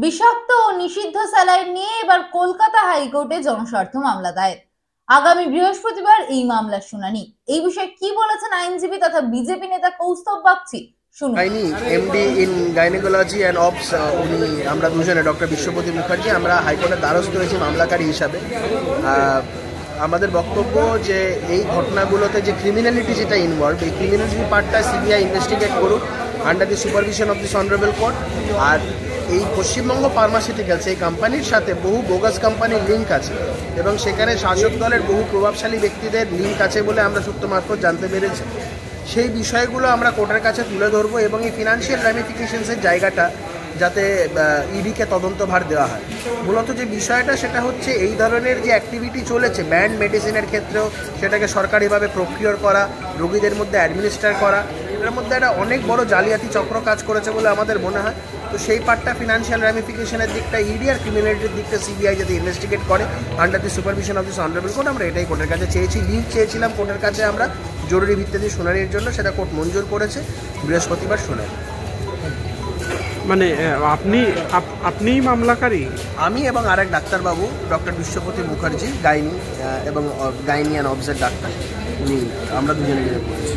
বিষাক্ত ও নিষিদ্ধ স্যালাইন নিয়ে এবার কলকাতা হাইকোর্টে জনস্বার্থ মামলা দায়ের। আগামী বৃহস্পতিবার এই মামলার শুনানি। এই বিষয়ে কি বলেছেন আইনজীবী তথা বিজেপি নেতা কৌস্তব বাগচি, শুনুন। এমডি ইন গাইনোকোলজি অ্যান্ড অবস, উনি আমরা দুজনে ডক্টর বিশ্বপতি মুখার্জি আমরা হাইকোর্টের দ্বারস্থ হয়েছি মামলাকারী হিসাবে। আমাদের বক্তব্য যে এই ঘটনাগুলোতে যে ক্রিমিনালিটি যেটা ইনভলভ, এই ক্রিমিনালিটি পার্টটা সিবিআই ইনভেস্টিগেট করুক under the supervision of this honourable court. আর এই পশ্চিমবঙ্গ ফার্মাসিউটিক্যালস এই কোম্পানির সাথে বহু বোগাস কোম্পানির লিঙ্ক আছে এবং সেখানে শাসক দলের বহু প্রভাবশালী ব্যক্তিদের লিঙ্ক আছে বলে আমরা সূত্র মারফত জানতে পেরেছি। সেই বিষয়গুলো আমরা কোর্টের কাছে তুলে ধরবো এবং এই ফিনান্সিয়াল র্যামিফিকেশনসের জায়গাটা যাতে ইডিকে তদন্তভার দেওয়া হয়। মূলত যে বিষয়টা সেটা হচ্ছে এই ধরনের যে অ্যাক্টিভিটি চলেছে ব্যান্ড মেডিসিনের ক্ষেত্রেও সেটাকে সরকারিভাবে প্রক্রিয়র করা, রোগীদের মধ্যে অ্যাডমিনিস্টার করা, এটার মধ্যে একটা অনেক বড় জালিয়াতি চক্র কাজ করেছে বলে আমাদের মনে হয়। তো সেই পার্টটা ফিনান্সিয়াল র্যামিফিকেশনের দিকটা ইডি আর ক্রিমিনালিটির দিকটা সিবিআই যদি ইনভেস্টিগেট করে under the supervision of this honourable court, আমরা এটাই কোর্টের কাছে চেয়েছি। লিভ চেয়েছিলাম কোর্টের কাছে আমরা জরুরি ভিত্তিতে শুনানির জন্য, সেটা কোর্ট মঞ্জুর করেছে। বৃহস্পতিবার শুনানি। মানে আপনিই মামলাকারী? আমি এবং আরেক ডাক্তারবাবু ডক্টর বিশ্বপতি মুখার্জি, গাইনি এবং গাইনি অ্যান্ড অবসের ডাক্তার, উনি আমরা দুজনে মিলে করেছি।